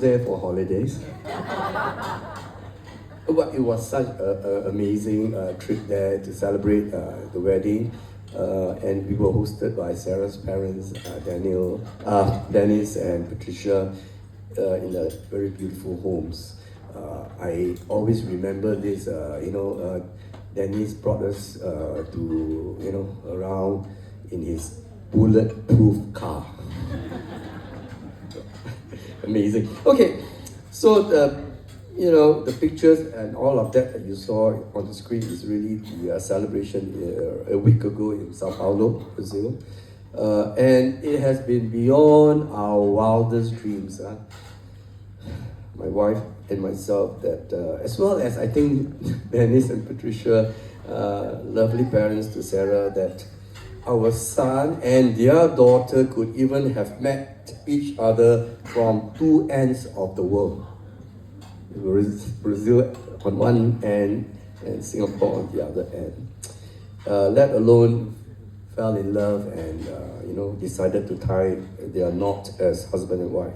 there for holidays. But it was such an amazing trip there to celebrate the wedding. And we were hosted by Sarah's parents, Dennis and Patricia, in a very beautiful homes. I always remember this, Dennis brought us around in his bulletproof car. Amazing. Okay, so the pictures and all of that you saw on the screen is really the celebration a week ago in Sao Paulo, Brazil. And it has been beyond our wildest dreams. My wife and myself, that as well as I think Dennis and Patricia, lovely parents to Sarah, that our son and their daughter could even have met each other from two ends of the world. Brazil on one end and Singapore on the other end. Let alone fell in love and decided to tie their knot as husband and wife.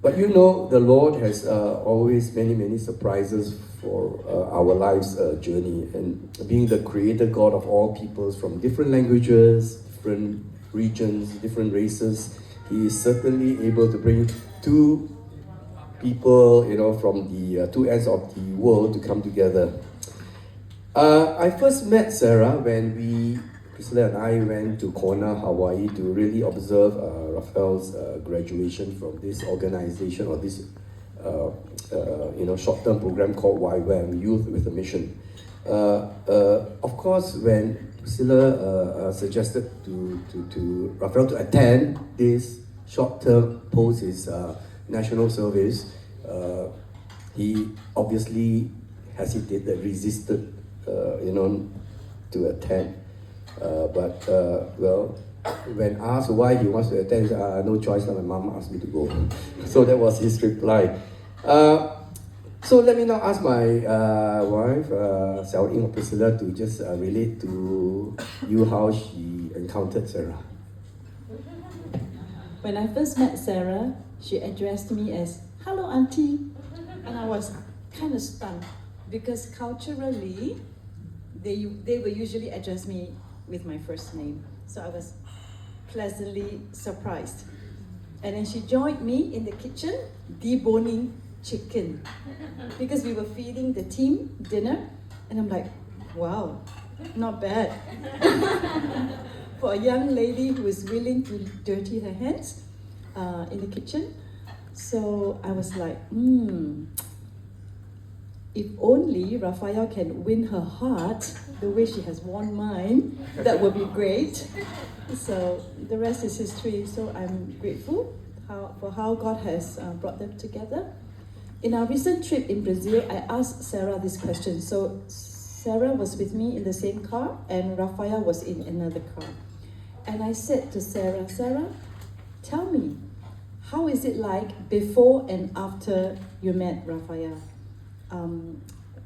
But the Lord has always many surprises for our life's journey. And being the creator God of all peoples from different languages, different regions, different races, He is certainly able to bring two people, from the two ends of the world to come together. I first met Sarah when Priscilla and I went to Kona, Hawaii to really observe Raphael's graduation from this organization or this short-term program called YWAM, Youth with a Mission. Of course, when Priscilla suggested to Raphael to attend this short-term post his national service, he obviously hesitated, resisted, to attend. But when asked why he wants to attend, no choice, my mom asked me to go. So that was his reply. So let me now ask my wife, Xiao Ying or Priscilla, to just relate to you how she encountered Sarah. When I first met Sarah, she addressed me as, "Hello, Auntie." And I was kind of stunned because culturally, they will usually address me with my first name. So I was pleasantly surprised. And then she joined me in the kitchen deboning chicken because we were feeding the team dinner. And I'm like, wow, not bad. For a young lady who is willing to dirty her hands in the kitchen. So I was like, if only Raphael can win her heart the way she has won mine, that would be great. So the rest is history. So I'm grateful for how God has brought them together. In our recent trip in Brazil, I asked Sarah this question. So Sarah was with me in the same car and Raphael was in another car. And I said to Sarah, "Sarah, tell me, how is it like before and after you met Raphael?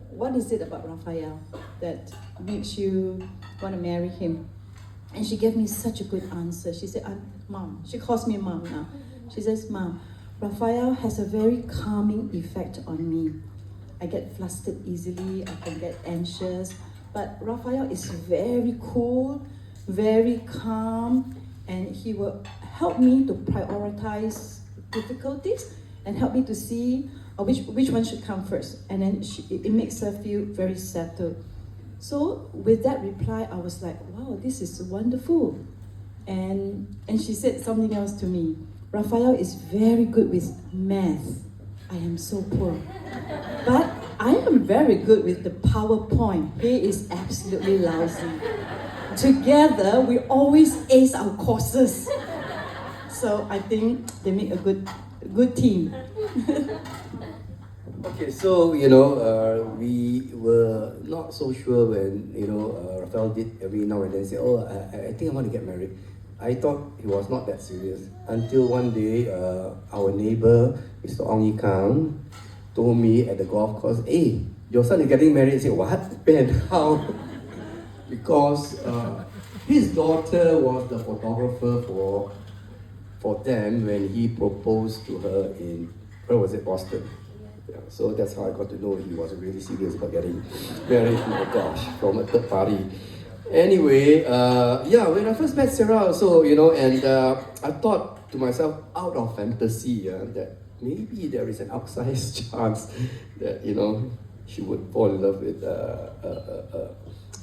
What is it about Raphael that makes you want to marry him?" And she gave me such a good answer. She said, "Mom," she calls me Mom now. She says, "Mom, Raphael has a very calming effect on me. I get flustered easily, I can get anxious, but Raphael is very cool, very calm, and he will help me to prioritize difficulties and help me to see which one should come first." And then it makes her feel very settled. So with that reply, I was like, wow, this is wonderful. And she said something else to me. "Raphael is very good with math. I am so poor. But I am very good with the PowerPoint. He is absolutely lousy. Together, we always ace our courses." So I think they make a good team. Okay, so we were not so sure when Raphael did every now and then say, "Oh, I think I want to get married." I thought he was not that serious until one day our neighbor, Mr. Ong Yi Kang, told me at the golf course, "Hey, your son is getting married." I said, "What? Ben, how?" Because his daughter was the photographer for for them when he proposed to her in, where was it, Boston. Yeah, so that's how I got to know he was really serious about getting married. Oh my gosh, from a third party. Anyway, yeah, when I first met Sarah also, and I thought to myself, out of fantasy, that maybe there is an outsized chance that, she would fall in love with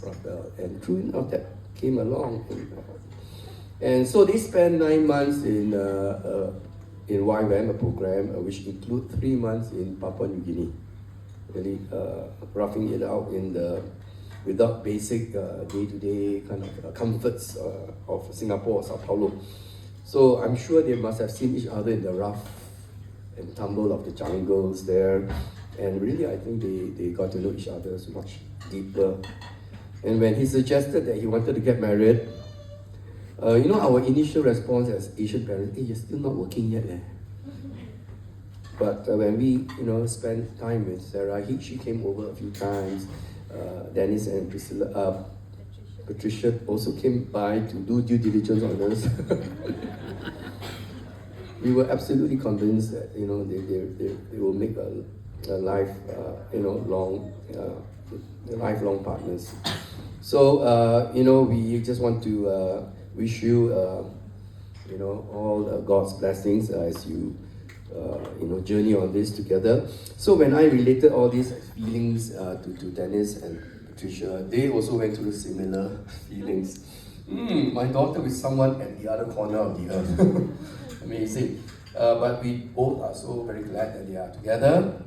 Raphael. And true enough, that came along. And so they spent 9 months in YWAM, a program which include 3 months in Papua New Guinea, really roughing it out without basic day-to-day kind of comforts of Singapore or Sao Paulo. So I'm sure they must have seen each other in the rough and tumble of the jungles there, and really I think they got to know each other so much deeper. And when he suggested that he wanted to get married, our initial response as Asian parents, hey, you're still not working yet, eh? But when we, spent time with Sarah, she came over a few times. Dennis and Patricia also came by to do due diligence on us. We were absolutely convinced that they will make a lifelong partners. So we just want to wish you all God's blessings as you journey on this together. So when I related all these feelings to Dennis and Patricia, they also went through similar feelings. My daughter with someone at the other corner of the earth. Amazing. But we both are so very glad that they are together.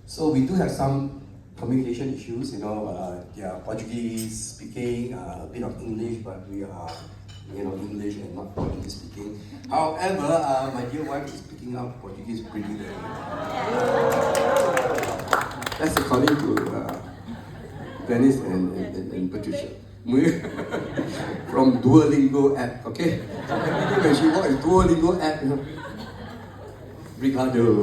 So we do have some communication issues, they are Portuguese speaking, a bit of English, but we are English and not Portuguese speaking. However, my dear wife is picking up Portuguese pretty well. That's according to Dennis and Patricia. From Duolingo app, okay? When she watches Duolingo app, Ricardo.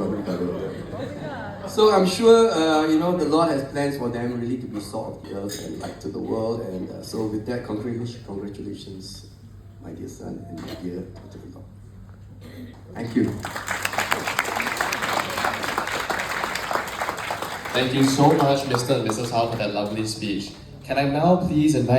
So I'm sure, the Lord has plans for them really to be salt of the earth and light to the world. And so with that, congratulations, my dear son and my dear daughter-in-law. Thank you. Thank you so much, Mr. and Mrs. Hao, for that lovely speech. Can I now please invite